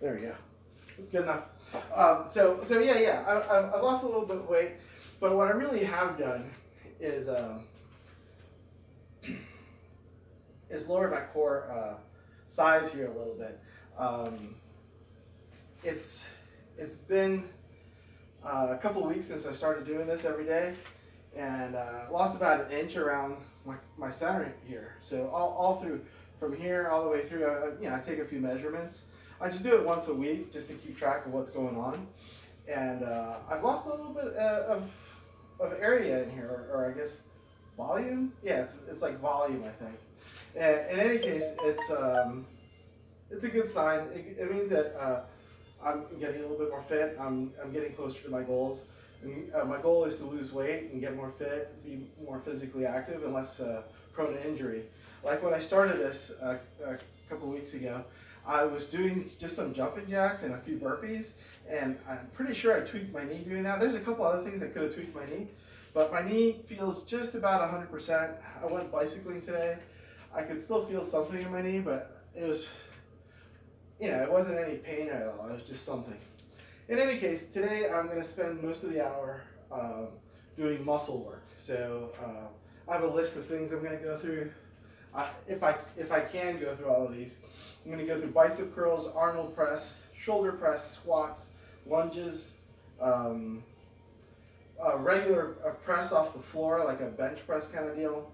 There we go. It's good enough. So yeah. I've lost a little bit of weight, but what I really have done is lowered my core size here a little bit. It's been a couple of weeks since I started doing this every day, and lost about 1 inch around my center here. So all through, from here all the way through, I take a few measurements. I just do it once a week just to keep track of what's going on. And I've lost a little bit of area in here, or I guess volume. Yeah, it's like volume, I think. And in any case, it's a good sign. It means that I'm getting a little bit more fit. I'm getting closer to my goals. And, my goal is to lose weight and get more fit, be more physically active, and less prone to injury. Like when I started this a couple weeks ago, I was doing just some jumping jacks and a few burpees, and I'm pretty sure I tweaked my knee doing that. There's a couple other things that could have tweaked my knee, but my knee feels just about 100%. I went bicycling today. I could still feel something in my knee, but it was, it wasn't any pain at all. It was just something. In any case, today I'm going to spend most of the hour doing muscle work. So I have a list of things I'm going to go through. If I can go through all of these, I'm going to go through bicep curls, Arnold press, shoulder press, squats, lunges, a regular press off the floor, like a bench press kind of deal,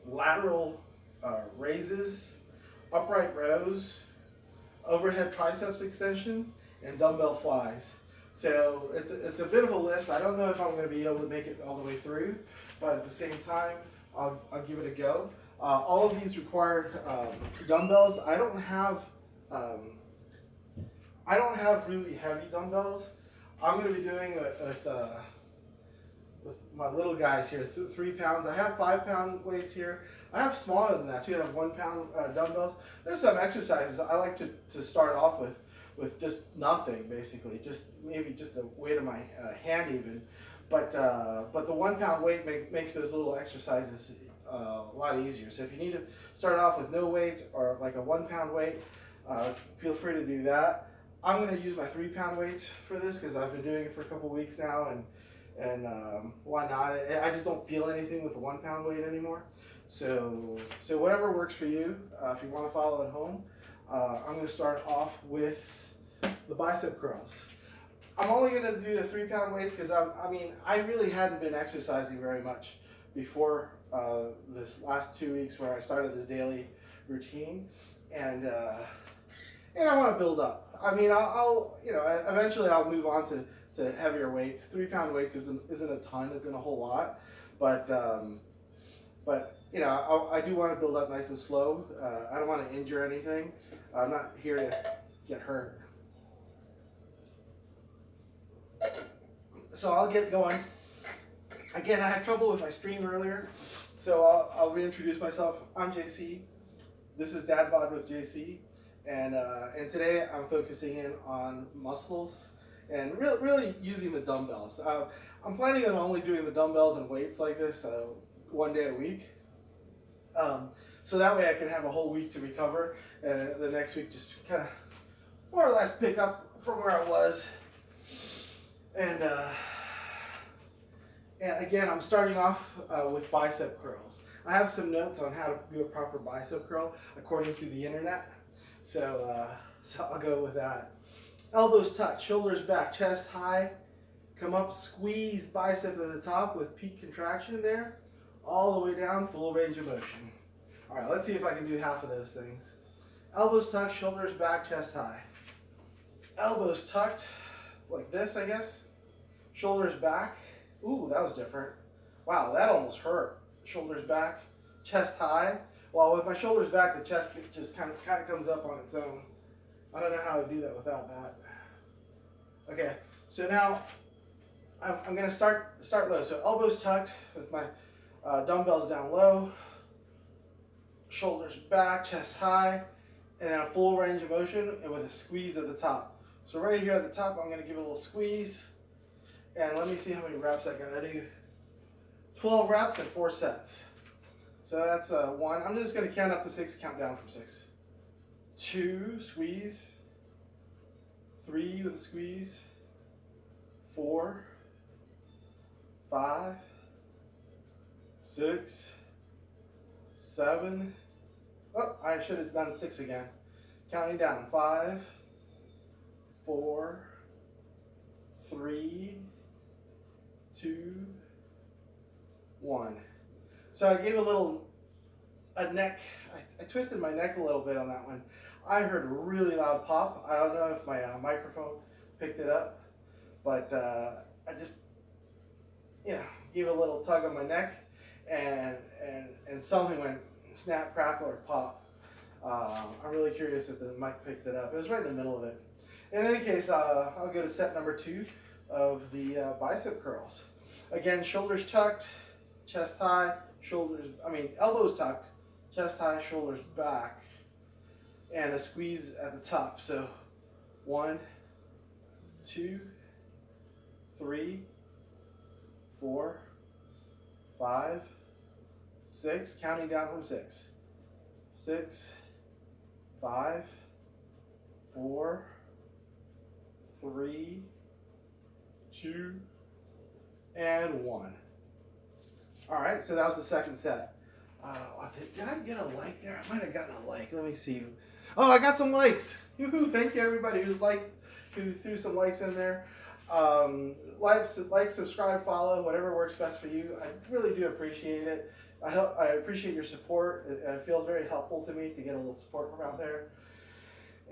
lateral raises, upright rows, overhead triceps extension, and dumbbell flies. So it's a bit of a list. I don't know if I'm going to be able to make it all the way through, but at the same time, I'll give it a go. All of these require dumbbells. I don't have really heavy dumbbells. I'm going to be doing with my little guys here, 3 pounds. I have 5 pound weights here. I have smaller than that too. I have 1 pound dumbbells. There's some exercises I like to start off with just nothing, basically, maybe just the weight of my hand even. But the 1 pound weight makes those little exercises a lot easier. So if you need to start off with no weights or like a 1 pound weight, feel free to do that. I'm going to use my 3 pound weights for this because I've been doing it for a couple weeks now, and why not? I just don't feel anything with the 1 pound weight anymore. So whatever works for you. If you want to follow at home, I'm going to start off with the bicep curls. I'm only going to do the 3 pound weights because I really hadn't been exercising very much before this last 2 weeks where I started this daily routine, and I want to build up. I'll eventually I'll move on to heavier weights. 3 pound weights isn't a ton, isn't a whole lot, but I do want to build up nice and slow. I don't want to injure anything. I'm not here to get hurt. So I'll get going. Again, I had trouble with my stream earlier, so I'll reintroduce myself. I'm JC. This is Dad Bod with JC, and today I'm focusing in on muscles and really using the dumbbells. I'm planning on only doing the dumbbells and weights like this 1 day a week, so that way I can have a whole week to recover, and the next week just kind of more or less pick up from where I was. And again, I'm starting off with bicep curls. I have some notes on how to do a proper bicep curl according to the internet, so I'll go with that. Elbows touch, shoulders back, chest high, come up, squeeze bicep at the top with peak contraction there, all the way down, full range of motion. All right, let's see if I can do half of those things. Elbows tucked, shoulders back, chest high. Elbows tucked, like this, I guess. Shoulders back. Ooh, that was different. Wow, that almost hurt. Shoulders back, chest high. Well, with my shoulders back, the chest just kind of comes up on its own. I don't know how to do that without that. Okay, so now I'm going to start low. So elbows tucked with my dumbbells down low, shoulders back, chest high, and then a full range of motion and with a squeeze at the top. So right here at the top, I'm going to give it a little squeeze, and let me see how many reps I gotta do. 12 reps and 4 sets. So that's 1. I'm just going to count up to 6, count down from 6. 2, squeeze, 3 with a squeeze, 4, 5, 6, 7. Oh, I should have done 6 again. Counting down. 5, 4, 3, 2, 1. So I gave a neck. I twisted my neck a little bit on that one. I heard a really loud pop. I don't know if my microphone picked it up, but I just, gave a little tug on my neck, and something went snap, crackle, or pop. I'm really curious if the mic picked it up. It was right in the middle of it. In any case, I'll go to set number 2 of the bicep curls. Again, shoulders tucked, chest high, elbows tucked, chest high, shoulders back, and a squeeze at the top. So 1, 2, 3, 4, 5, 6, counting down from 6. 6, 5, 4, 3, 2, and 1. All right, so that was the second set. Did I get a like there? I might have gotten a like. Let me see. Oh, I got some likes. Yoo-hoo. Thank you, everybody who threw some likes in there. Like, subscribe, follow, whatever works best for you. I really do appreciate it. I appreciate your support. It feels very helpful to me to get a little support from out there.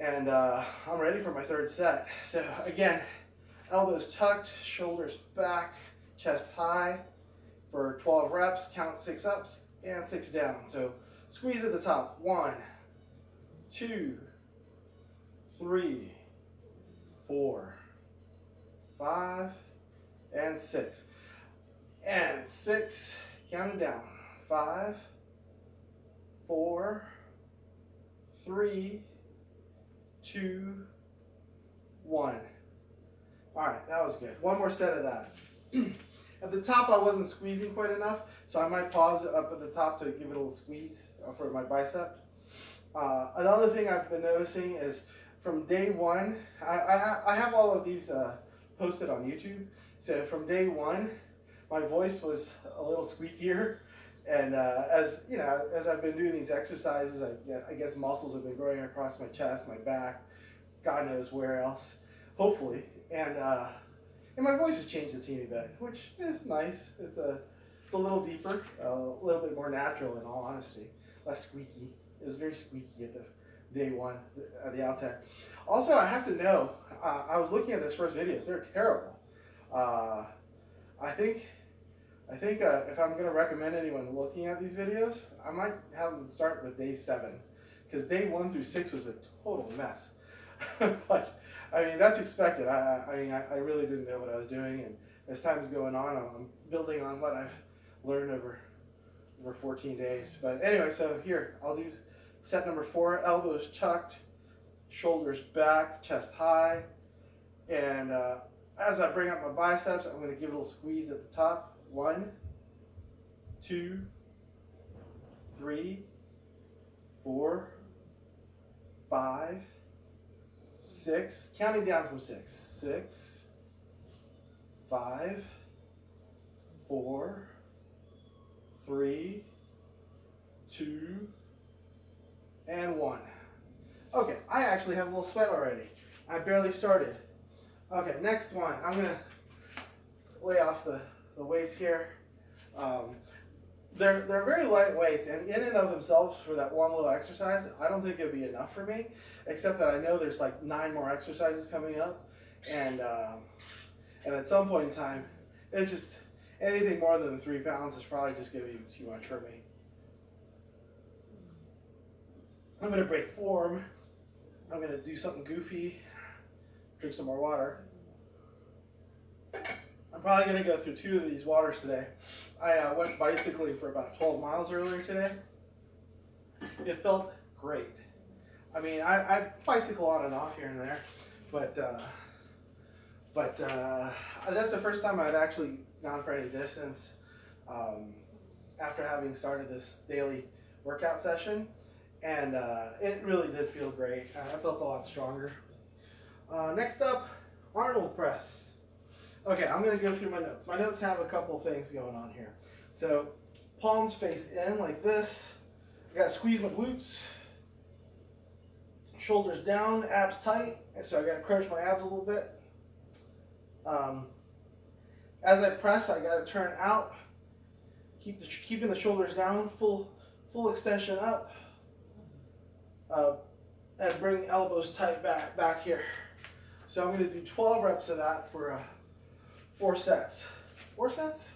And I'm ready for my third set. So again, elbows tucked, shoulders back, chest high for 12 reps. Count 6 ups and 6 down. So squeeze at the top. 1, 2, 3, 4, 5, and 6. And 6, counting down. 5, 4, 3, 2, 1. All right, that was good. One more set of that. At the top, I wasn't squeezing quite enough, so I might pause it up at the top to give it a little squeeze for my bicep. Another thing I've been noticing is from day 1, I have all of these posted on YouTube. So from day 1, my voice was a little squeakier. And as I've been doing these exercises, I guess muscles have been growing across my chest, my back, God knows where else, hopefully. And my voice has changed a teeny bit, which is nice. It's a little deeper, a little bit more natural in all honesty, less squeaky. It was very squeaky at the day 1, at the outset. Also, I have to know, I was looking at this first videos, they're terrible. I think if I'm going to recommend anyone looking at these videos, I might have them start with day 7, because day 1 through 6 was a total mess. But I mean, that's expected. I really didn't know what I was doing, and as time's going on, I'm building on what I've learned over 14 days. But anyway, so here I'll do set number 4: elbows tucked, shoulders back, chest high, and as I bring up my biceps, I'm going to give it a little squeeze at the top. 1, 2, 3, 4, 5, 6, counting down from 6. 6, 5, 4, 3, 2, and 1. Okay, I actually have a little sweat already. I barely started. Okay, next one. I'm going to lay off the weights here. They're very light weights, and in and of themselves for that one little exercise, I don't think it'd be enough for me, except that I know there's like 9 more exercises coming up, and at some point in time, it's just anything more than 3 pounds is probably just going to be too much for me. I'm going to break form. I'm going to do something goofy, drink some more water. I'm probably going to go through 2 of these waters today. I went bicycling for about 12 miles earlier today. It felt great. I mean, I bicycle on and off here and there, but that's the first time I've actually gone for any distance after having started this daily workout session. And it really did feel great. I felt a lot stronger. Next up, Arnold Press. Okay, I'm going to go through my notes. My notes have a couple things going on here. So, palms face in like this. I got to squeeze my glutes. Shoulders down, abs tight. And so I got to crunch my abs a little bit. As I press, I got to turn out. Keeping the shoulders down, full extension up. And bring elbows tight back here. So I'm going to do 12 reps of that for 4 sets. 4 sets?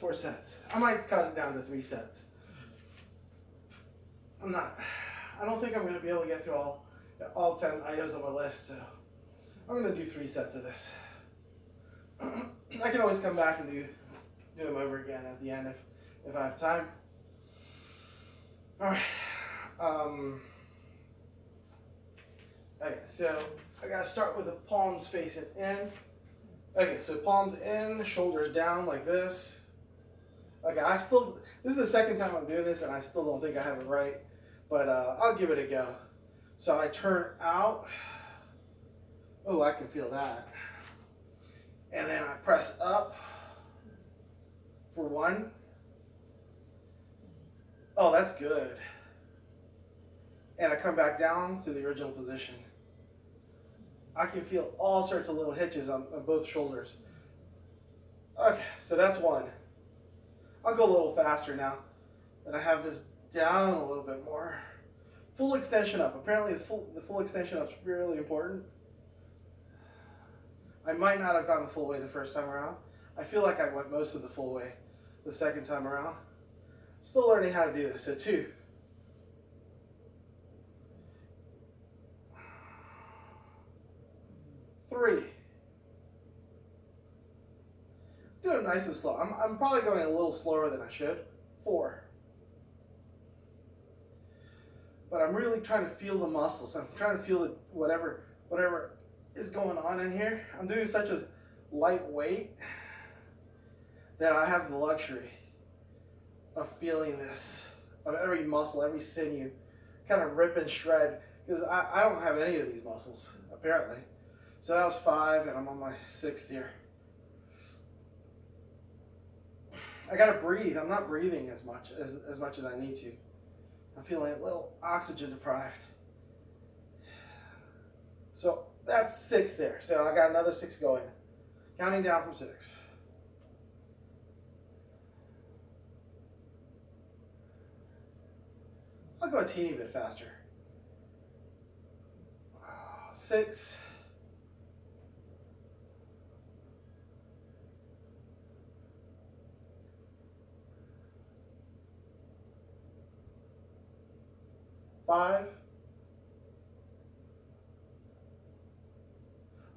4 sets. I might cut it down to 3 sets. I don't think I'm going to be able to get through all 10 items on my list, so I'm going to do 3 sets of this. I can always come back and do them over again at the end if I have time. All right. Okay, so I gotta start with the palms facing in. Okay, so palms in, shoulders down like this. Okay, this is the second time I'm doing this and I still don't think I have it right, but I'll give it a go. So I turn out. Oh, I can feel that. And then I press up for 1. Oh, that's good. And I come back down to the original position. I can feel all sorts of little hitches on both shoulders. Okay, so that's 1. I'll go a little faster now that I have this down a little bit more. Full extension up. Apparently the full extension up is really important. I might not have gone the full way the first time around. I feel like I went most of the full way the second time around. Still learning how to do this. So 2. 3. Do it nice and slow. I'm probably going a little slower than I should. 4. But I'm really trying to feel the muscles. I'm trying to feel whatever is going on in here. I'm doing such a light weight that I have the luxury of feeling this, of every muscle, every sinew kind of rip and shred, because I don't have any of these muscles, apparently. So that was 5, and I'm on my 6th here. I gotta breathe. I'm not breathing as much as I need to. I'm feeling a little oxygen deprived. So that's 6 there. So I got another 6 going. Counting down from 6. I'll go a teeny bit faster. 6. 5.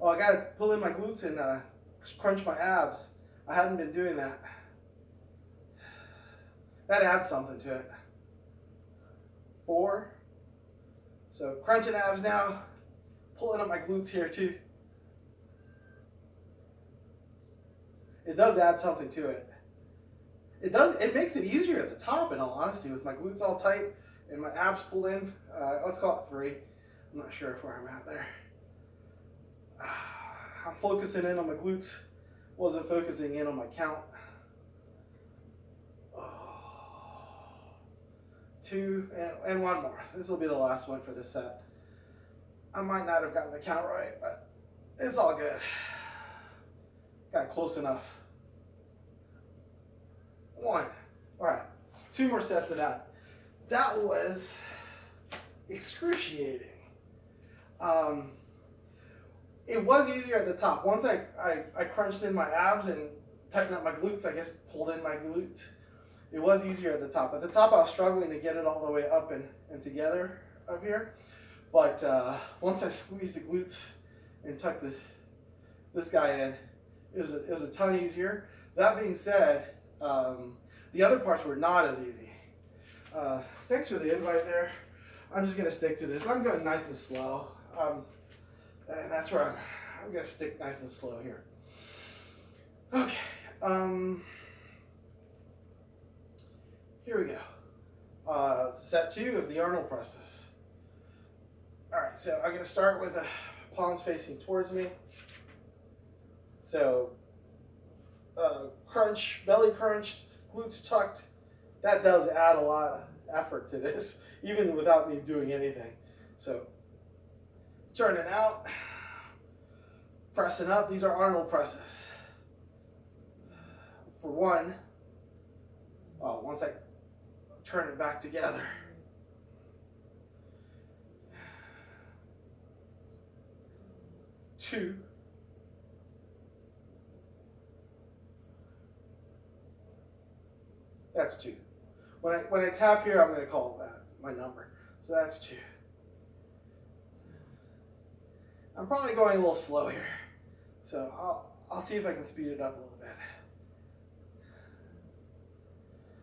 Oh, I gotta pull in my glutes and crunch my abs. I hadn't been doing that. That adds something to it. 4. So crunching abs now, pulling up my glutes here too. It does add something to it. It makes it easier at the top, in all honesty, with my glutes all tight and my abs pulled in. Let's call it 3. I'm not sure where I'm at there. I'm focusing in on my glutes. Wasn't focusing in on my count. 2 and 1 more. This will be the last one for this set. I might not have gotten the count right, but it's all good. Got close enough. 1. All right, 2 more sets of that. That was excruciating. It was easier at the top. Once I crunched in my abs and tightened up my glutes, I guess pulled in my glutes, it was easier at the top. At the top, I was struggling to get it all the way up and together up here. But once I squeezed the glutes and tucked this guy in, it was a ton easier. That being said, the other parts were not as easy. Thanks for the invite there. I'm just gonna stick to this. I'm going nice and slow. And that's where I'm gonna stick nice and slow here. Okay. Here we go. set 2 of the Arnold Presses. All right, so I'm going to start with the palms facing towards me. So crunch, belly crunched, glutes tucked. That does add a lot of effort to this, even without me doing anything. So turning out, pressing up. These are Arnold Presses. For one, once I turn it back together. Two. That's 2. When I tap here, I'm going to call that my number. So that's 2. I'm probably going a little slow here. So I'll see if I can speed it up a little bit.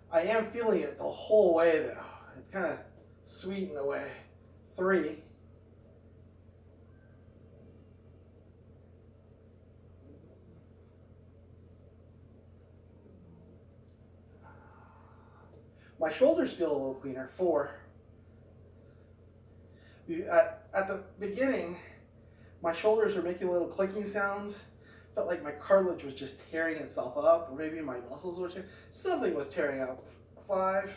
I am feeling it the whole way though. It's kind of sweet in a way. 3. My shoulders feel a little cleaner. 4. At the beginning, my shoulders were making little clicking sounds. Felt like my cartilage was just tearing itself up, or maybe my muscles were tearing. Something was tearing up. 5.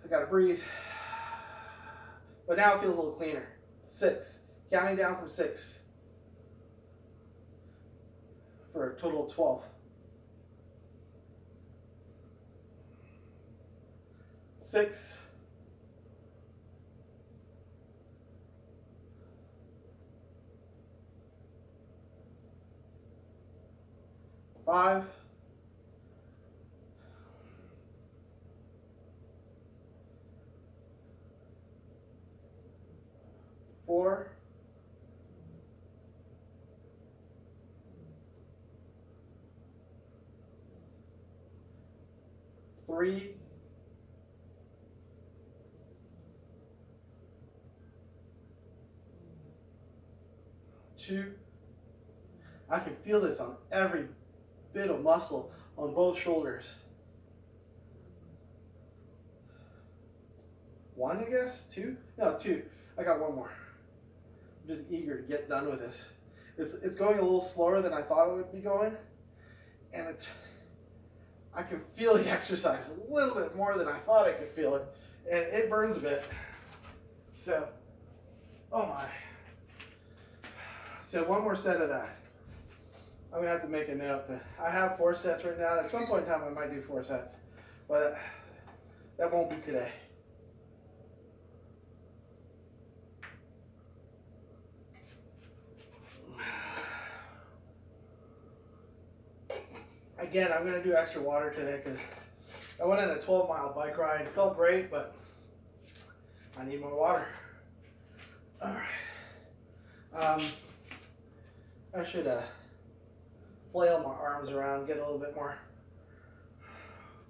I gotta breathe. But now it feels a little cleaner. 6. Counting down from 6. For a total of 12. 6. 5. 4. 3. 2. I can feel this on every bit of muscle on both shoulders. 1, I guess? 2? No, 2. I got one more. I'm just eager to get done with this. It's going a little slower than I thought it would be going, and I can feel the exercise a little bit more than I thought I could feel it, and it burns a bit. So, oh my. So one more set of that. I'm gonna have to make a note that I have 4 sets right now. At some point in time I might do 4 sets, but that won't be today. Again, I'm gonna do extra water today because I went on a 12-mile bike ride. It felt great, but I need more water. All right. I should flail my arms around, get a little bit more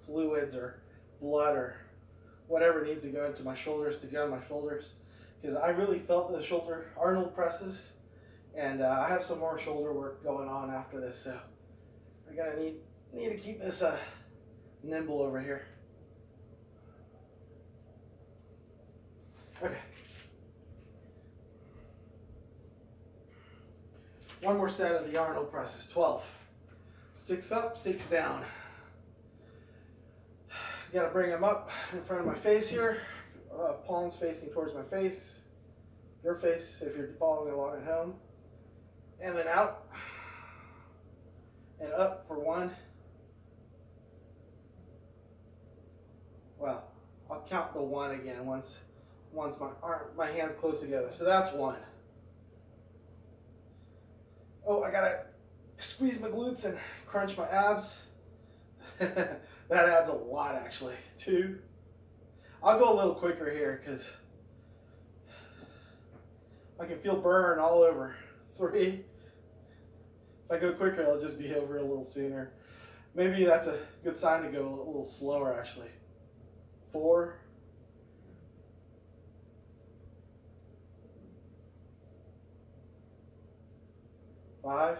fluids or blood or whatever needs to go into my shoulders to go in my shoulders, because I really felt the shoulder Arnold presses, and I have some more shoulder work going on after this, so I gotta need to keep this nimble over here. Okay. One more set of the Arnold presses, 12. 6 up, 6 down. Gotta bring them up in front of my face here. Palms facing towards my face. Your face if you're following along at home. And then out. And up for 1. Well, I'll count the 1 again once my hands close together. So that's 1. Oh, I gotta squeeze my glutes and crunch my abs. That adds a lot actually. 2. I'll go a little quicker here because I can feel burn all over. 3. If I go quicker, I'll just be over a little sooner. Maybe that's a good sign to go a little slower actually. 4. 5.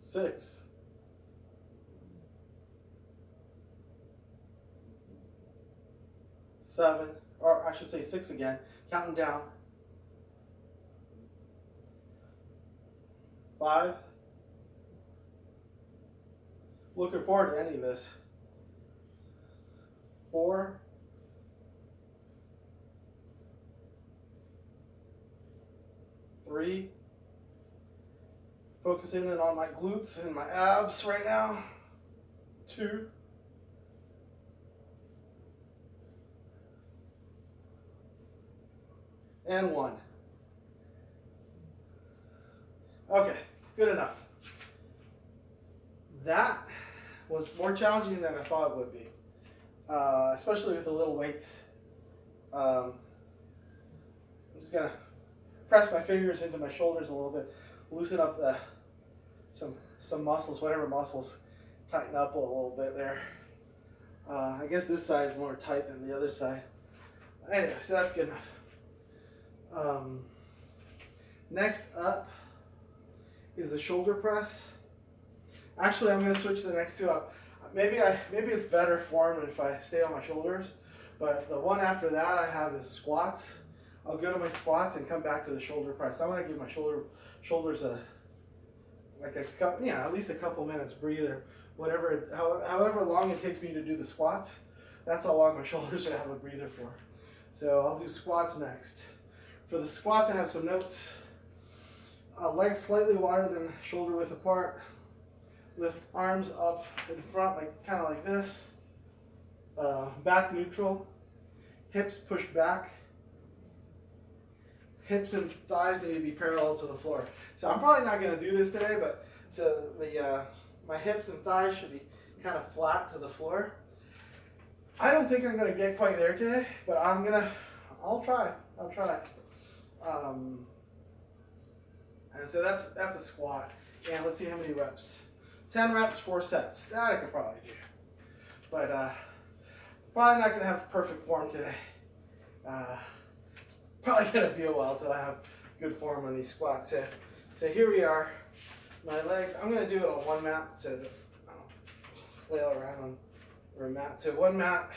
6, 7, or I should say 6 again, counting down. 5. Looking forward to ending this. 4. 3. Focusing in on my glutes and my abs right now. 2. And 1. Okay, good enough. That was more challenging than I thought it would be, especially with the little weights. I'm just gonna press my fingers into my shoulders a little bit, loosen up some muscles, whatever muscles, tighten up a little bit there. I guess this side is more tight than the other side. Anyway, so that's good enough. Next up is the shoulder press. Actually, I'm going to switch the next two up. Maybe it's better form if I stay on my shoulders, but the one after that I have is squats. I'll go to my squats and come back to the shoulder press. I want to give my shoulders at least a couple minutes breather. However long it takes me to do the squats, that's how long my shoulders should have a breather for. So I'll do squats next. For the squats, I have some notes. Legs slightly wider than shoulder width apart. Lift arms up in front, kind of like this. Back neutral. Hips push back. Hips and thighs need to be parallel to the floor. So I'm probably not going to do this today, but my hips and thighs should be kind of flat to the floor. I don't think I'm going to get quite there today, but I'll try. And so that's a squat. And let's see how many reps. 10 reps, 4 sets. That I could probably do. But probably not going to have perfect form today. Probably going to be a while till I have good form on these squats. So here we are. My legs, I'm going to do it on one mat so that I don't flail around on a mat. So one mat.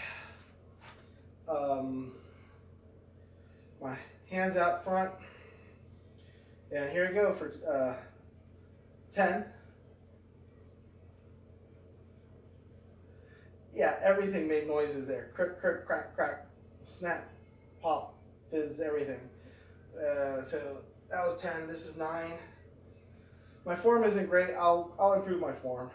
My hands out front. And here we go for 10. Yeah, everything made noises there. Crick, crick, crack, crack, snap, pop, fizz, everything. So that was 10. This is 9. My form isn't great. I'll improve my form.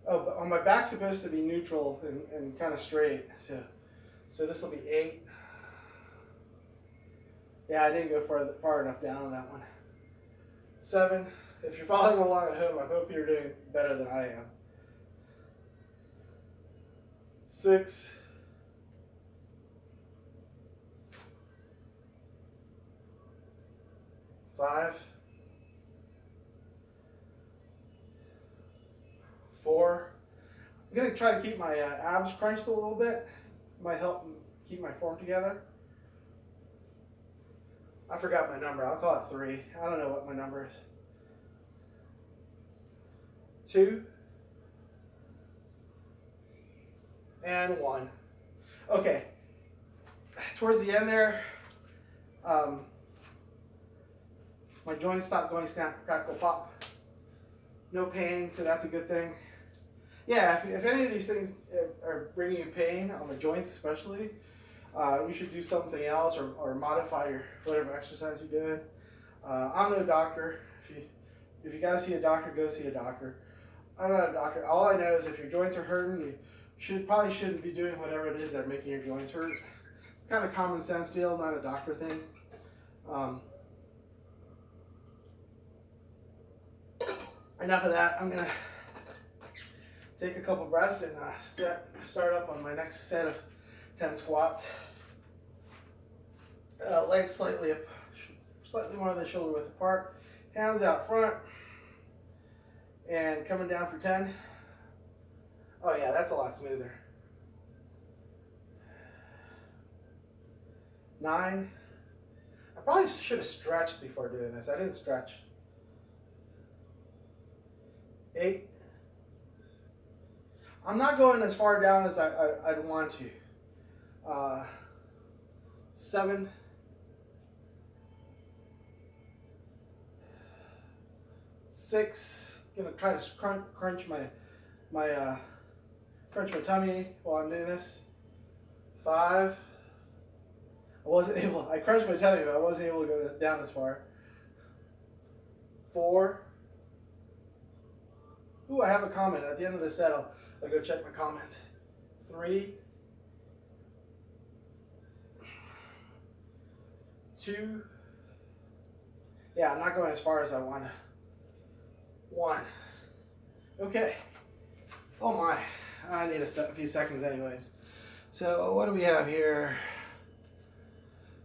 Oh, but on my back's supposed to be neutral and kind of straight. So this will be 8. Yeah, I didn't go far enough down on that one. 7. If you're following along at home, I hope you're doing better than I am. 6. 5. 4. I'm going to try to keep my abs crunched a little bit. Might help keep my form together. I forgot my number. I'll call it 3. I don't know what my number is. 2. And 1. Okay. Towards the end there, my joints stopped going snap, crackle, pop. No pain, so that's a good thing. Yeah, if any of these things are bringing you pain, on the joints especially, you should do something else or modify whatever exercise you're doing. I'm no doctor. If you got to see a doctor, go see a doctor. I'm not a doctor. All I know is if your joints are hurting, you probably shouldn't be doing whatever it is that's making your joints hurt. It's kind of common sense deal, not a doctor thing. Enough of that. I'm gonna take a couple breaths and start up on my next set of 10 squats. Legs slightly more than shoulder width apart. Hands out front. And coming down for 10. Oh yeah, that's a lot smoother. 9. I probably should have stretched before doing this. I didn't stretch. 8. I'm not going as far down as I'd want to. 7. 6. Gonna try to crunch my tummy while I'm doing this. 5. I crunched my tummy, but I wasn't able to go down as far. 4. Ooh, I have a comment. At the end of the set, I'll go check my comments. 3. 2. Yeah, I'm not going as far as I want to. 1. Okay. Oh my. I need a few seconds anyways. So what do we have here?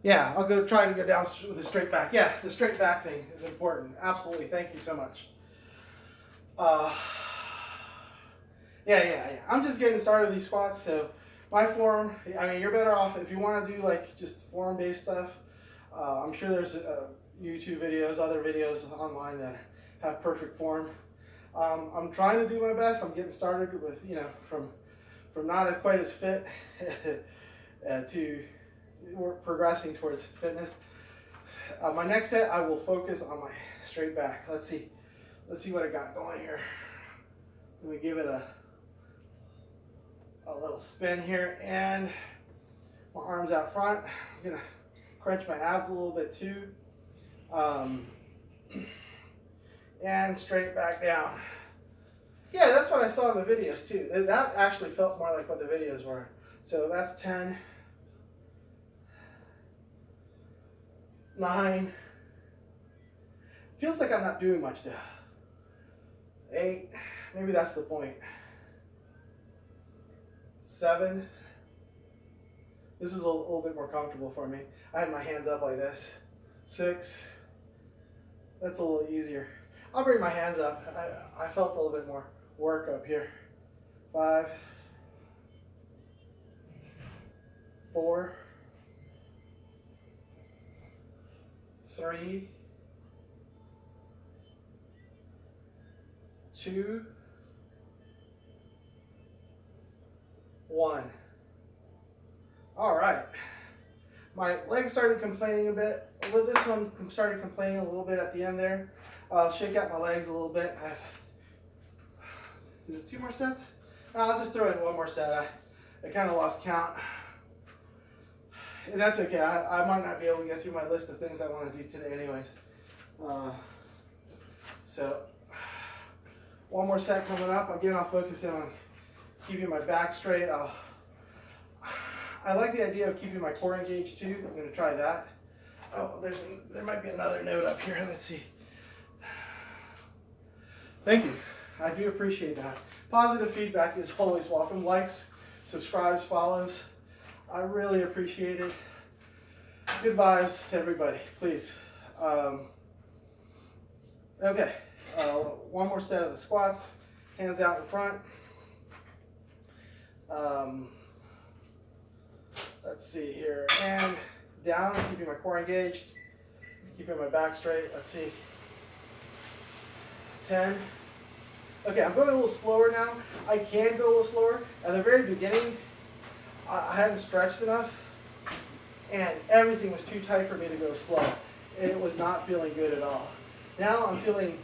Yeah, I'll go try to go down with a straight back. Yeah, the straight back thing is important. Absolutely. Thank you so much. Yeah. I'm just getting started with these squats, so my form, I mean, you're better off if you want to do like just form-based stuff. I'm sure there's YouTube videos, other videos online that have perfect form. I'm trying to do my best. I'm getting started with, from not quite as fit to we're progressing towards fitness. My next set, I will focus on my straight back. Let's see what I got going here. Let me give it a little spin here, and my arms out front. I'm gonna crunch my abs a little bit too, and straight back down. Yeah, that's what I saw in the videos too. That actually felt more like what the videos were. So that's 10. 9. Feels like I'm not doing much though. 8. Maybe that's the point. 7. This is a little bit more comfortable for me. I had my hands up like this. 6. That's a little easier. I'll bring my hands up. I felt a little bit more work up here. 5. 4. 3. 2. 1. All right. My legs started complaining a bit. This one started complaining a little bit at the end there. I'll shake out my legs a little bit. Is it 2 more sets? I'll just throw in 1 more set. I kind of lost count. And that's okay. I might not be able to get through my list of things I want to do today anyways. So 1 more set coming up. Again, I'll focus in on keeping my back straight. I like the idea of keeping my core engaged too. I'm going to try that. Oh, there might be another note up here. Let's see. Thank you. I do appreciate that. Positive feedback is always welcome. Likes, subscribes, follows. I really appreciate it. Good vibes to everybody, please. Okay, 1 more set of the squats. Hands out in front. Let's see here, and down, keeping my core engaged, keeping my back straight. Let's see. 10. Okay, I'm going a little slower now. I can go a little slower. At the very beginning, I hadn't stretched enough, and everything was too tight for me to go slow. It was not feeling good at all. Now I'm feeling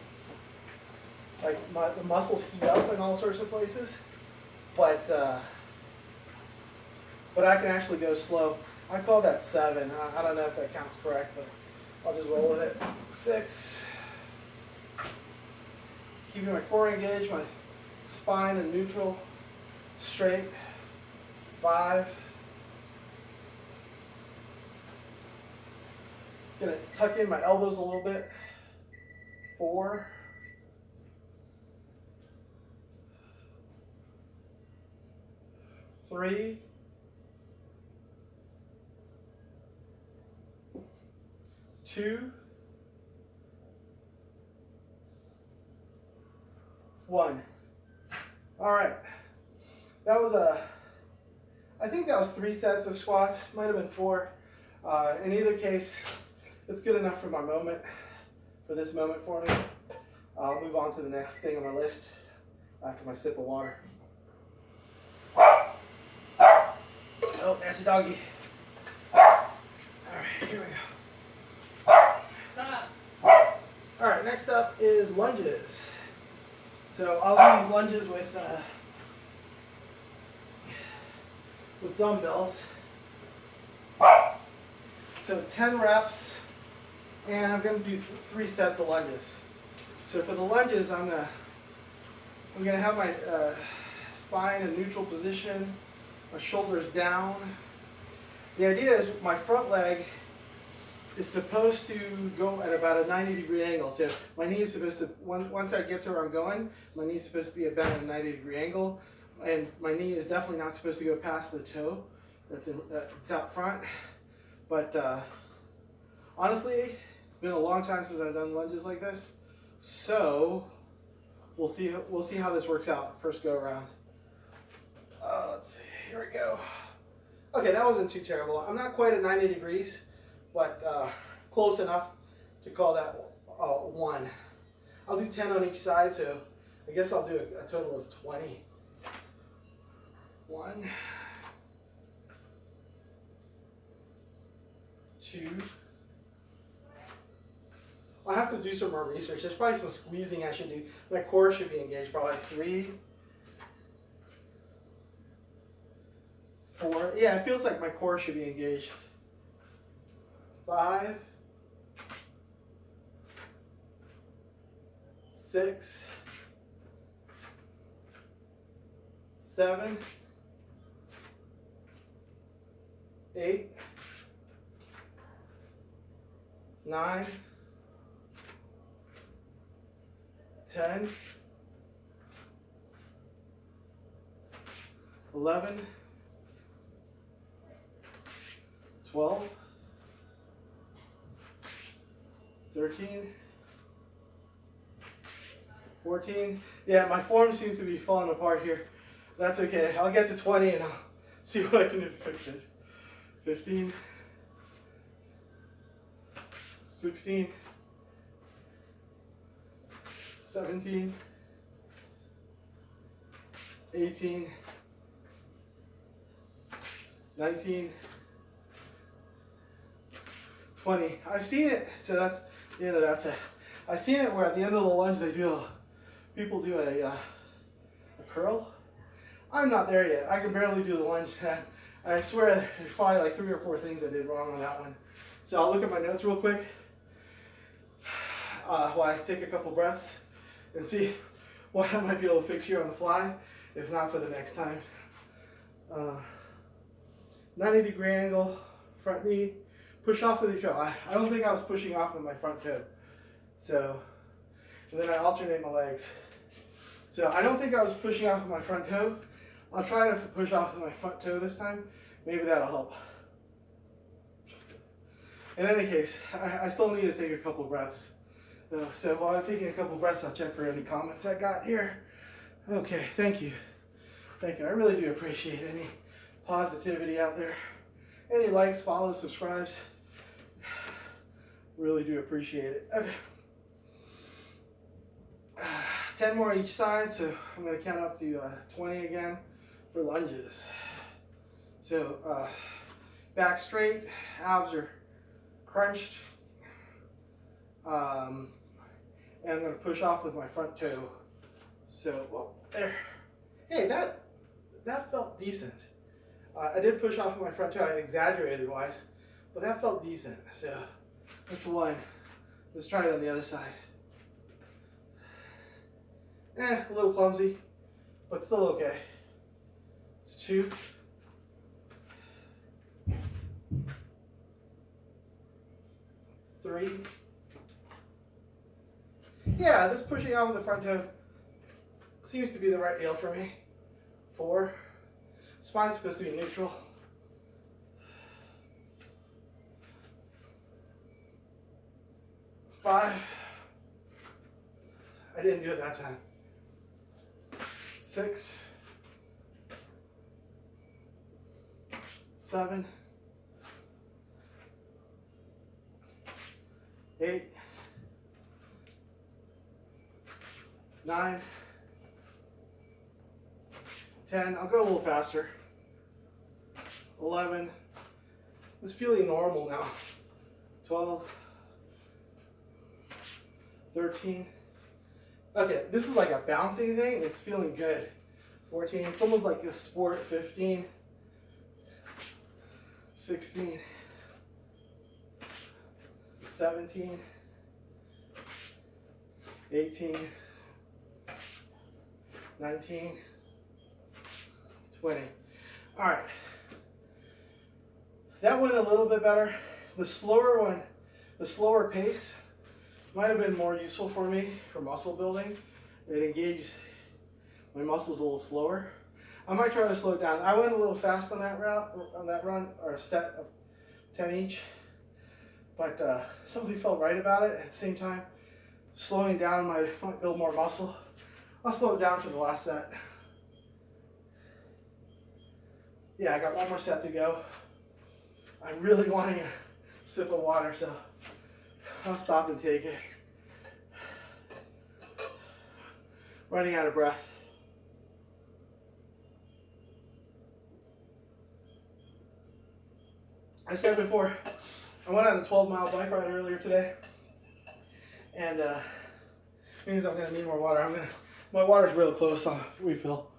like the muscles heat up in all sorts of places, but I can actually go slow. I call that 7. I don't know if that counts correct, but I'll just roll with it. 6. Keeping my core engaged, my spine in neutral, straight. 5. Gonna tuck in my elbows a little bit. 4. 3. 2. 1. All right. That was I think that was 3 sets of squats. Might have been 4. In either case, it's good enough for my moment, for this moment for me. I'll move on to the next thing on my list after my sip of water. Oh, there's a doggy. Alright, here we go. Stop. Alright, next up is lunges. So I'll do these lunges with dumbbells. So 10 reps, and I'm going to do 3 sets of lunges. So for the lunges, I'm gonna have my spine in neutral position, my shoulders down. The idea is my front leg is supposed to go at about a 90-degree angle. So my knee is supposed to, once I get to where I'm going, my knee is supposed to be about a 90-degree angle, and my knee is definitely not supposed to go past the toe that's out front. But honestly, it's been a long time since I've done lunges like this, so we'll see how this works out first go around. Let's see, here we go. Okay, that wasn't too terrible. I'm not quite at 90 degrees, but close enough to call that 1. I'll do 10 on each side, so I guess I'll do a total of 20. 1, 2. I'll have to do some more research. There's probably some squeezing I should do. My core should be engaged. Probably 3, 4. Yeah, it feels like my core should be engaged. 5, 6, 7, 8, 9, 10, 11, 12, 13, 14. Yeah, my form seems to be falling apart here. That's okay. I'll get to 20 and I'll see what I can do to fix it. 15, 16, 17, 18, 19, 20. I've seen it, so that's the end of that set. I've seen it where at the end of the lunge people do a curl. I'm not there yet. I can barely do the lunge. I swear there's probably like 3 or 4 things I did wrong on that one. So I'll look at my notes real quick while I take a couple breaths and see what I might be able to fix here on the fly, if not for the next time. 90-degree angle, front knee, push off with your toe. I don't think I was pushing off with my front toe. So, and then I alternate my legs. So I don't think I was pushing off with my front toe. I'll try to push off with my front toe this time. Maybe that'll help. In any case, I still need to take a couple breaths. So while I'm taking a couple breaths, I'll check for any comments I got here. Okay, thank you. Thank you. I really do appreciate any positivity out there. Any likes, follows, subscribes. Really do appreciate it. Okay. 10 more each side, so I'm going to count up to 20 again for lunges. So back straight, abs are crunched, and I'm going to push off with my front toe. So, well, there. Hey, that felt decent. I did push off with my front toe. I exaggerated wise, but that felt decent. So that's 1. Let's try it on the other side. A little clumsy, but still okay. It's 2. 3. Yeah, this pushing off with the front toe seems to be the right deal for me. 4. Spine's supposed to be neutral. 5. I didn't do it that time. 6. 7. 8. 9, 10, I'll go a little faster. 11, it's feeling normal now. 12, 13. Okay, this is like a bouncing thing. It's feeling good. 14, it's almost like a sport. 15, 16, 17, 18, 19, 20. All right. That went a little bit better. The slower one, the slower pace might have been more useful for me for muscle building. It engaged my muscles a little slower. I might try to slow it down. I went a little fast on that run, or a set of 10 each, but something felt right about it. At the same time, slowing down might build more muscle. I'll slow it down for the last set. Yeah, I got one more set to go. I'm really wanting a sip of water, so I'll stop and take it. Running out of breath. I said before, I went on a 12-mile bike ride earlier today, and means I'm gonna need more water. My water's real close on refill.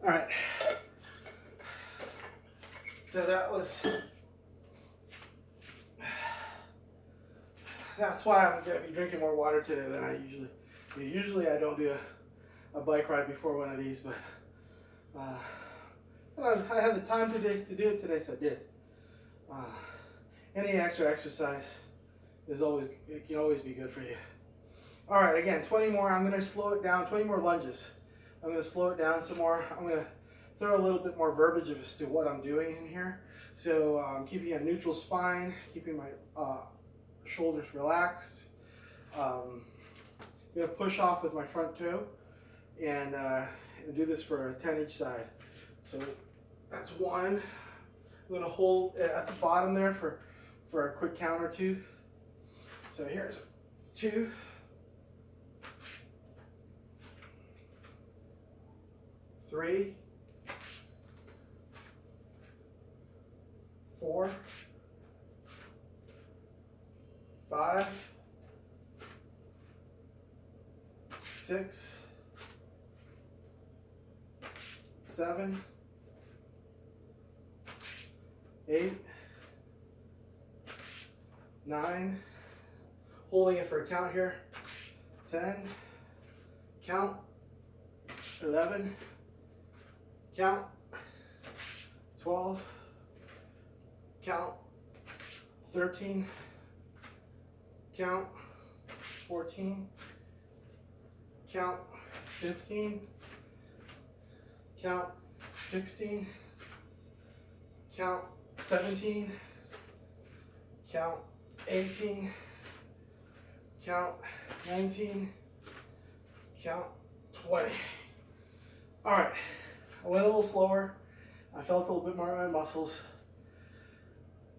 All right, so that's why I'm going to be drinking more water today than I usually do. Usually I don't do a bike ride before one of these, but I had the time today to do it today, so I did. Any extra exercise can always be good for you. All right, again, 20 more. I'm going to slow it down, 20 more lunges. I'm going to slow it down some more. I'm going to throw a little bit more verbiage as to what I'm doing in here. So I'm keeping a neutral spine, keeping my shoulders relaxed. I'm going to push off with my front toe and do this for 10 each side. So that's 1. I'm going to hold at the bottom there for a quick count or 2. So here's 2. 3, 4, 5, 6, 7, 8, 9, holding it for a count here, 10, count, 11, count, 12, count, 13, count, 14, count, 15, count, 16, count, 17, count, 18, count, 19, count, 20. All right. I went a little slower. I felt a little bit more in my muscles.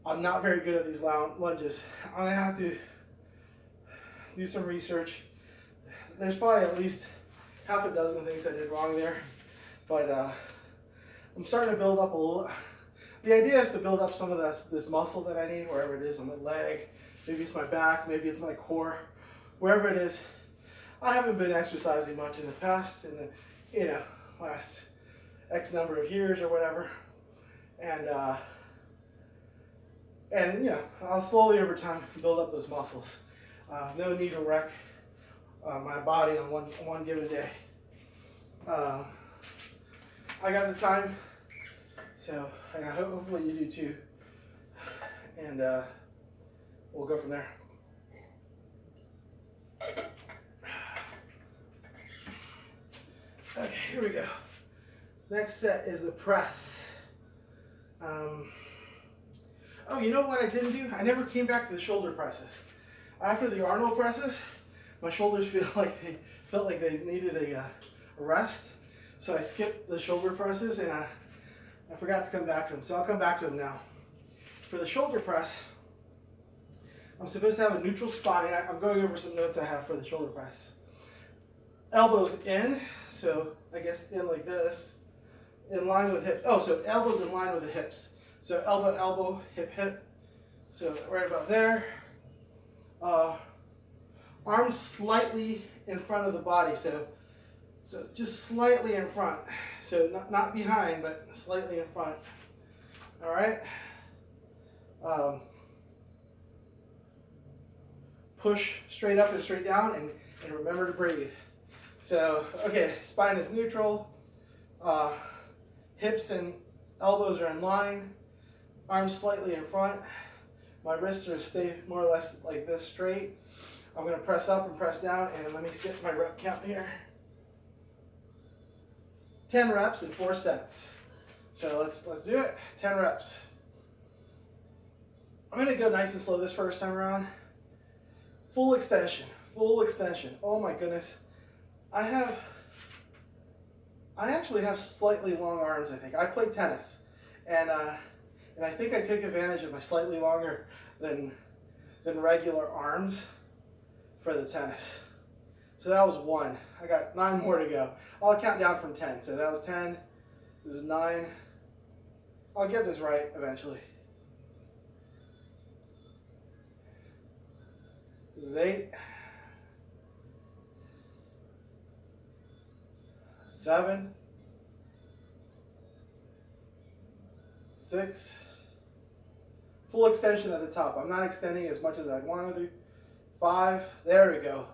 I'm not very good at these lunges. I'm gonna have to do some research. There's probably at least half a dozen things I did wrong there, but I'm starting to build up a little. The idea is to build up some of this muscle that I need, wherever it is, on my leg, maybe it's my back, maybe it's my core, wherever it is. I haven't been exercising much in the past, in the last X number of years or whatever, and I'll slowly over time build up those muscles. No need to wreck my body on one given day. I got the time, so hopefully you do too, and we'll go from there. Okay, here we go. Next set is the press. Oh, you know what I didn't do? I never came back to the shoulder presses. After the Arnold presses, my shoulders felt like they needed a rest. So I skipped the shoulder presses, and I forgot to come back to them, so I'll come back to them now. For the shoulder press, I'm supposed to have a neutral spine. I'm going over some notes I have for the shoulder press. Elbows in, so I guess in like this, in line with hips. Oh, so elbows in line with the hips. So elbow, elbow, hip, hip. So right about there. Arms slightly in front of the body, so just slightly in front. So not behind, but slightly in front. All right. Push straight up and straight down, and remember to breathe. So, okay, spine is neutral. Hips and elbows are in line. Arms slightly in front. My wrists are stay more or less like this straight. I'm going to press up and press down, and let me get my rep count here. 10 reps and 4 sets. So let's do it. 10 reps. I'm going to go nice and slow this first time around. Full extension, full extension. Oh my goodness. I actually have slightly long arms, I think. I play tennis, and I think I take advantage of my slightly longer than regular arms for the tennis. So that was 1. I got 9 more to go. I'll count down from 10. So that was 10. This is 9. I'll get this right eventually. This is 8. 7. 6. Full extension at the top. I'm not extending as much as I'd want to do. 5. There we go.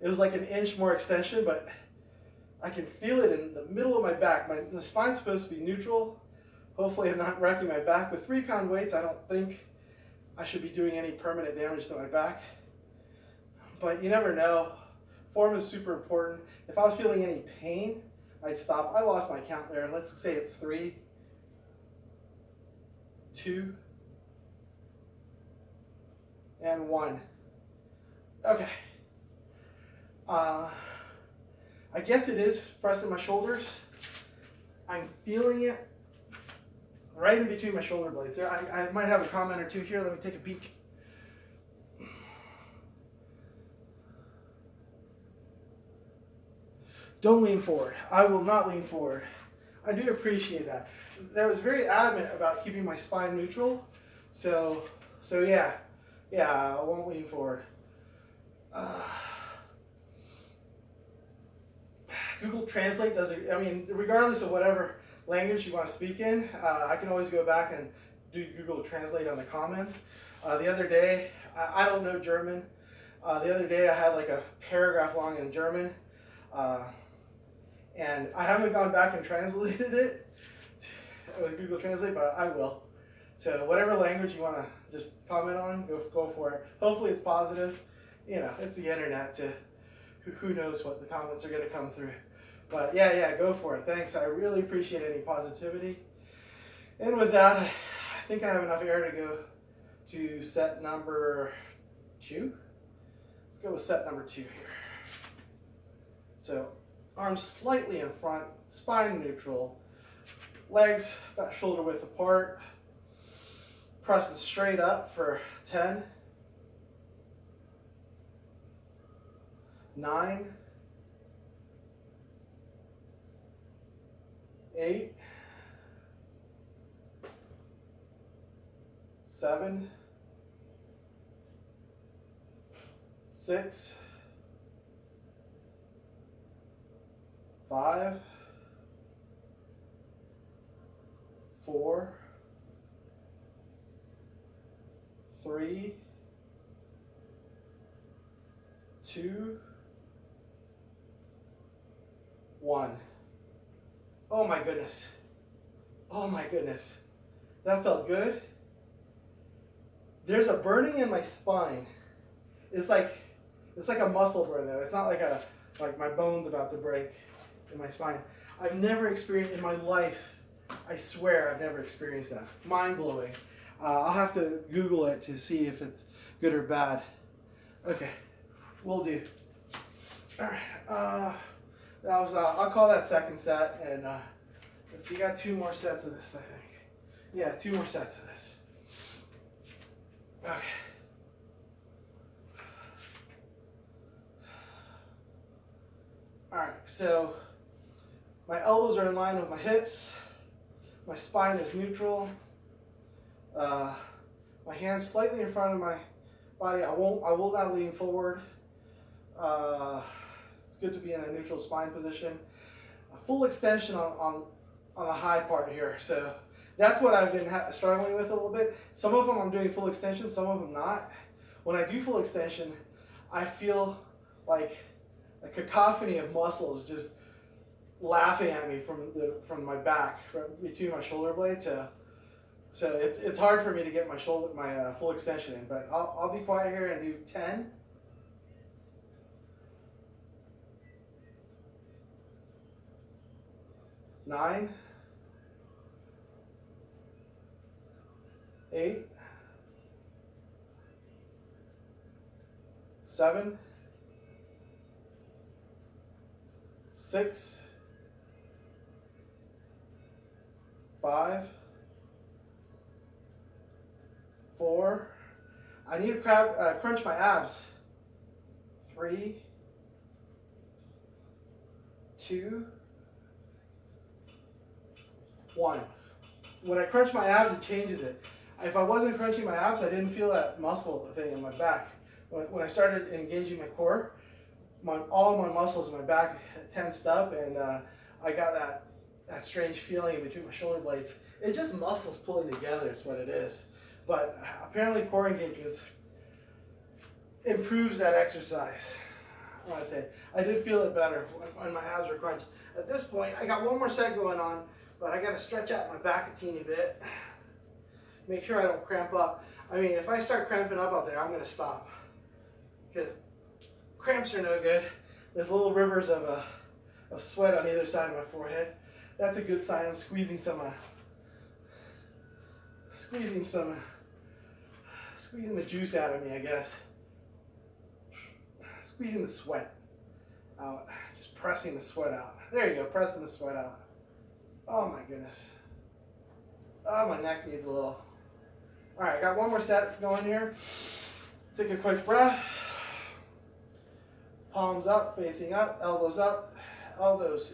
It was like an inch more extension, but I can feel it in the middle of my back. The spine's supposed to be neutral. Hopefully I'm not wrecking my back. With 3-pound weights, I don't think I should be doing any permanent damage to my back. But you never know. Form is super important. If I was feeling any pain, I'd stop. I lost my count there. Let's say it's 3, 2, and 1. Okay. I guess it is pressing my shoulders. I'm feeling it right in between my shoulder blades. There, I might have a comment or two here. Let me take a peek. Don't lean forward. I will not lean forward. I do appreciate that. I was very adamant about keeping my spine neutral. So yeah, I won't lean forward. Google Translate does it. I mean, regardless of whatever language you want to speak in, I can always go back and do Google Translate on the comments. The other day, I don't know German. The other day I had like a paragraph long in German. And I haven't gone back and translated it with Google Translate, but I will. So whatever language you want to just comment on, go for it. Hopefully it's positive. You know, it's the internet, so who knows what the comments are going to come through. But yeah, go for it. Thanks. I really appreciate any positivity. And with that, I think I have enough air to go to set number 2. Let's go with set number 2 here. So arms slightly in front, spine neutral, legs about shoulder width apart, pressing straight up for 10, 9, 8, 7, 6, 5, 4, 3, 2, 1. Oh my goodness. Oh my goodness. That felt good. There's a burning in my spine. It's like a muscle burn though. It's not like my bone's about to break in my spine. I've never experienced in my life, I swear I've never experienced that. Mind blowing. I'll have to Google it to see if it's good or bad. Okay, will do. All right, that was I'll call that second set, and let's see, got 2 more sets of this, I think. Yeah, 2 more sets of this. Okay. All right, so my elbows are in line with my hips. My spine is neutral. My hands slightly in front of my body. I will not lean forward. It's good to be in a neutral spine position. A full extension on the high part here. So that's what I've been struggling with a little bit. Some of them I'm doing full extension, some of them not. When I do full extension, I feel like a cacophony of muscles just laughing at me from my back, from between my shoulder blades. So it's hard for me to get my full extension in. But I'll be quiet here and do 10. 9, 8, 7, 6, 5, 4. I need to crunch my abs. 3, 2, 1. When I crunch my abs, it changes it. If I wasn't crunching my abs, I didn't feel that muscle thing in my back. When I started engaging my core, all of my muscles in my back tensed up, and I got that strange feeling between my shoulder blades. It's just muscles pulling together is what it is. But apparently core engagements improves that exercise. I want to say I did feel it better when my abs were crunched. At this point, I got one more set going on, but I got to stretch out my back a teeny bit. Make sure I don't cramp up. I mean, if I start cramping up there, I'm going to stop, because cramps are no good. There's little rivers of sweat on either side of my forehead. That's a good sign. I'm squeezing the juice out of me, I guess. Squeezing the sweat out, just pressing the sweat out. There you go, pressing the sweat out. Oh my goodness. Oh, my neck needs a little. All right, I got one more set going here. Take a quick breath. Palms up, facing up, elbows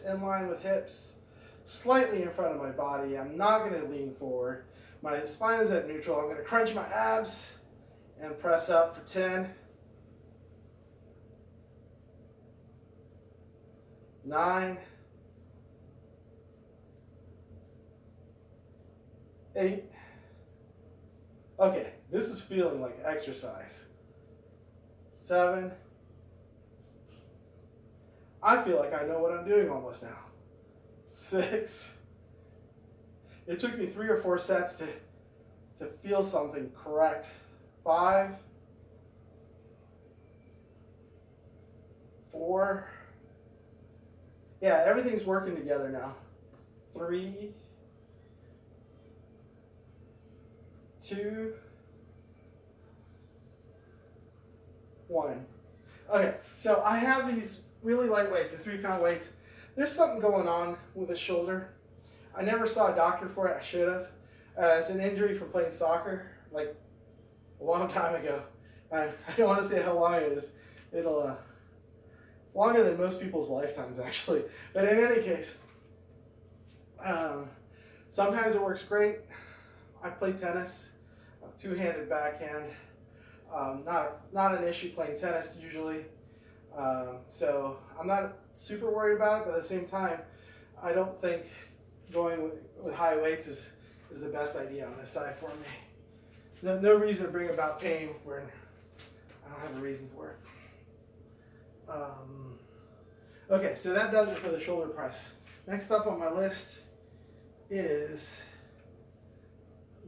in line with hips, slightly in front of my body. I'm not going to lean forward. My spine is at neutral. I'm going to crunch my abs and press up for 10, 9, 8. Okay, this is feeling like exercise. 7. I feel like I know what I'm doing almost now. 6. It took me 3 or 4 sets to feel something correct. 5, 4. Yeah, everything's working together now. 3, 2, 1. Okay, so I have these really light weights, the 3-pound weights. There's something going on with the shoulder. I never saw a doctor for it. I should have. It's an injury from playing soccer, like a long time ago. I don't want to say how long it is. It'll longer than most people's lifetimes, actually. But in any case, sometimes it works great. I play tennis, two-handed backhand. Not an issue playing tennis usually. So I'm not super worried about it, but at the same time, I don't think going with high weights is the best idea on this side for me. No reason to bring about pain when I don't have a reason for it. Okay, so that does it for the shoulder press. Next up on my list is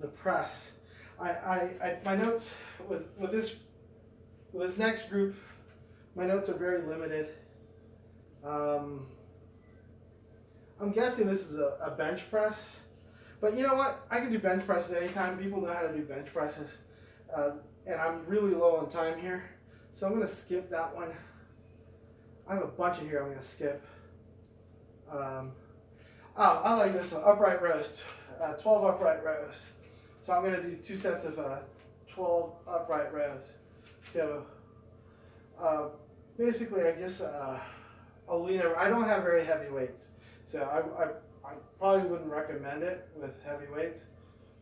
the press. My notes with this next group, my notes are very limited. I'm guessing this is a bench press, but you know what? I can do bench presses anytime. People know how to do bench presses, and I'm really low on time here, so I'm going to skip that one. I have a bunch of here I'm going to skip. Oh, I like this one, upright rows, 12 upright rows. So I'm going to do 2 sets of 12 upright rows. So basically I just, I'll lean over. I don't have very heavy weights, so I probably wouldn't recommend it with heavy weights,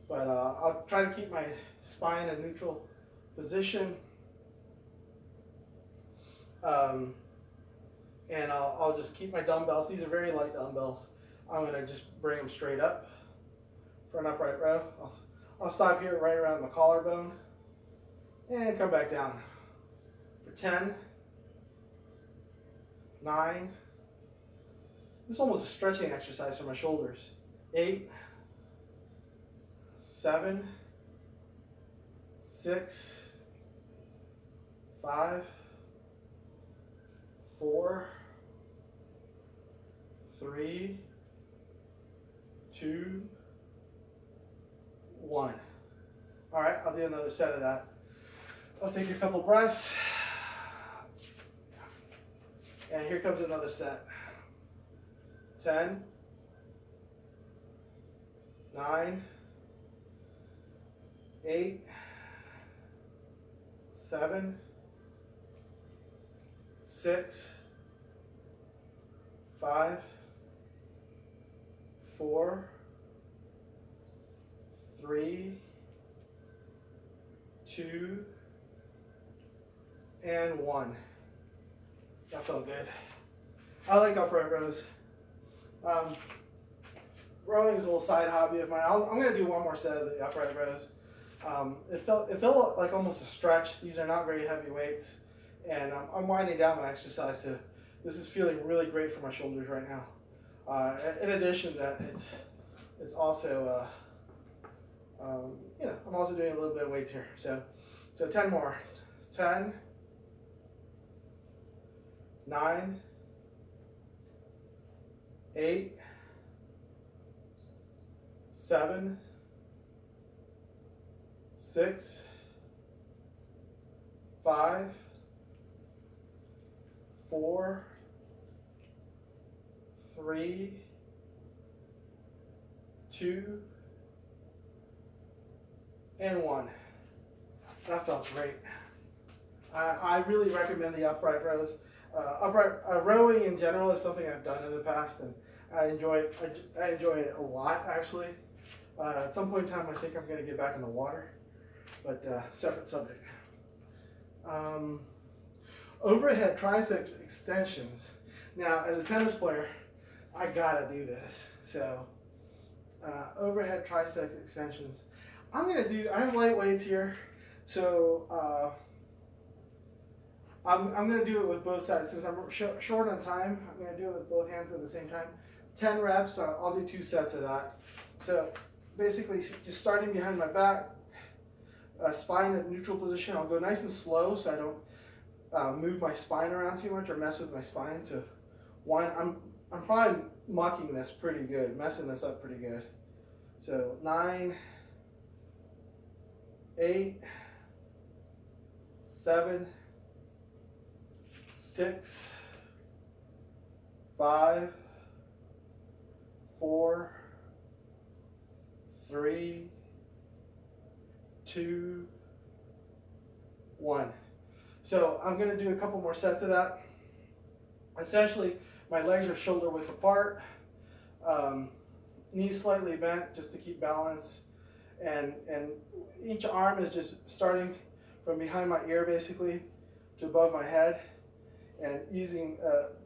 but I'll try to keep my spine in neutral position. And I'll just keep my dumbbells. These are very light dumbbells. I'm going to just bring them straight up for an upright row. I'll stop here right around my collarbone and come back down for 10, 9. This is almost a stretching exercise for my shoulders. 8, 7, 6, 5, 4, 3, 2, 1. All right, I'll do another set of that. I'll take a couple breaths. And here comes another set. 10, 9, 8, 7, 6, 5, 4, 3, 2, and 1. That felt good. I like upright rows. Rowing is a little side hobby of mine. I'm going to do one more set of the upright rows. It felt like almost a stretch. These are not very heavy weights, and I'm winding down my exercise, so this is feeling really great for my shoulders right now. In addition, that it's also I'm also doing a little bit of weights here. So 10 more. 10, 9, 8, 7, 6, 5, 4, 3, 2, and 1. That felt great. I really recommend the upright rows. Rowing in general is something I've done in the past, and I enjoy it a lot, actually. At some point in time, I think I'm going to get back in the water, but separate subject. Overhead tricep extensions. Now, as a tennis player, I gotta do this. So, overhead tricep extensions. I have light weights here, so I'm going to do it with both sides. Since I'm short on time, I'm going to do it with both hands at the same time. 10 reps, I'll do 2 sets of that. So basically, just starting behind my back, spine at neutral position. I'll go nice and slow so I don't move my spine around too much or mess with my spine. So I'm probably mucking this pretty good, messing this up pretty good. So 9, 8, 7, 6, 5, 4, 3, 2, 1. So I'm going to do a couple more sets of that. Essentially, my legs are shoulder width apart, knees slightly bent just to keep balance, and each arm is just starting from behind my ear basically to above my head, and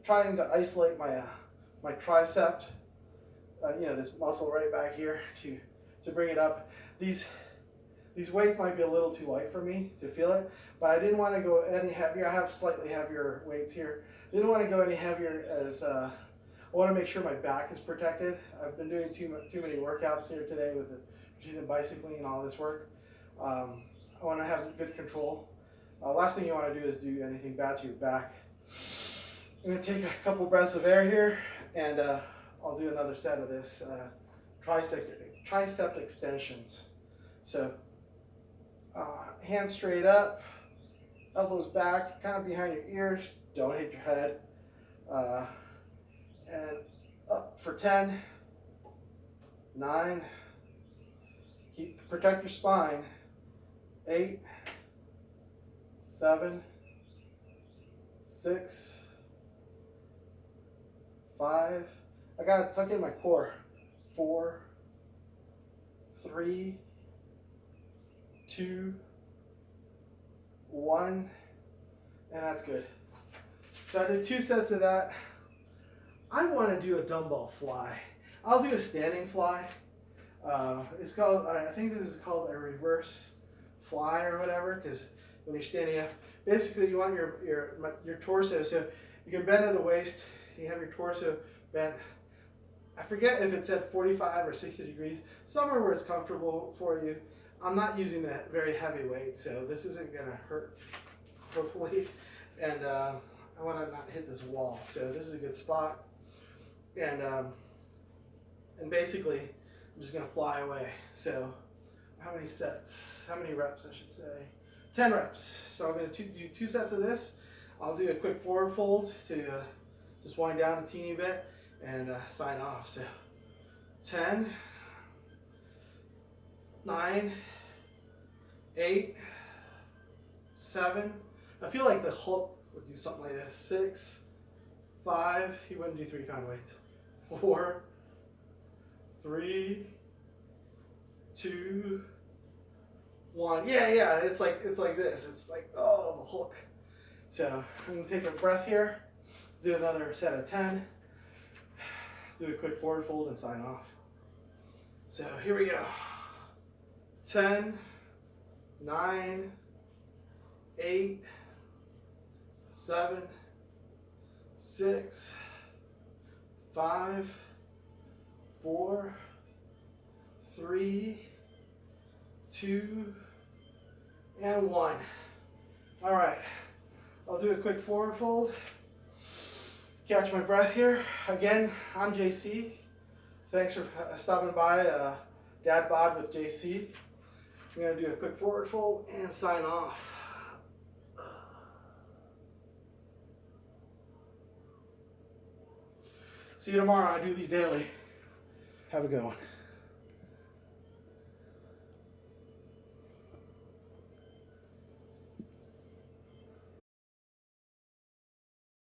trying to isolate my my tricep, this muscle right back here to bring it up. These weights might be a little too light for me to feel it, but I didn't want to go any heavier. I have slightly heavier weights here. Didn't want to go any heavier as I want to make sure my back is protected. I've been doing too many workouts here today with bicycling and all this work. I want to have good control. Last thing you want to do is do anything bad to your back. I'm going to take a couple breaths of air here, and I'll do another set of this tricep extensions. So hands straight up, elbows back, kind of behind your ears, don't hit your head. And up for 10, 9. Protect your spine. 8, 7, 6, 5. I gotta tuck in my core. 4, 3, 2, 1, and that's good. So I did 2 sets of that. I want to do a dumbbell fly. I'll do a standing fly. It's called, I think this is called a reverse fly or whatever, because when you're standing up, basically you want your torso, so you can bend at the waist, you have your torso bent. I forget if it's at 45 or 60 degrees, somewhere where it's comfortable for you. I'm not using that very heavy weight, so this isn't gonna hurt, hopefully. And I want to not hit this wall, so this is a good spot. And basically, I'm just gonna fly away. So, how many sets? How many reps, I should say? 10 reps. So I'm gonna do 2 sets of this. I'll do a quick forward fold to just wind down a teeny bit and sign off. So, 10, 9, 8, 7. I feel like the Hulk would do something like this. 6, 5. He wouldn't do 3-pound weights. 4, 3, 2, 1. Yeah. It's like this. It's like, oh, the Hulk. So I'm gonna take a breath here. Do another set of 10. Do a quick forward fold and sign off. So here we go. 10, 9, 8, 7, 6, 5, 4, 3, 2, and 1. All right, I'll do a quick forward fold. Catch my breath here. Again, I'm JC. Thanks for stopping by Dad Bod with JC. I'm gonna do a quick forward fold and sign off. See you tomorrow. I do these daily. Have a good one.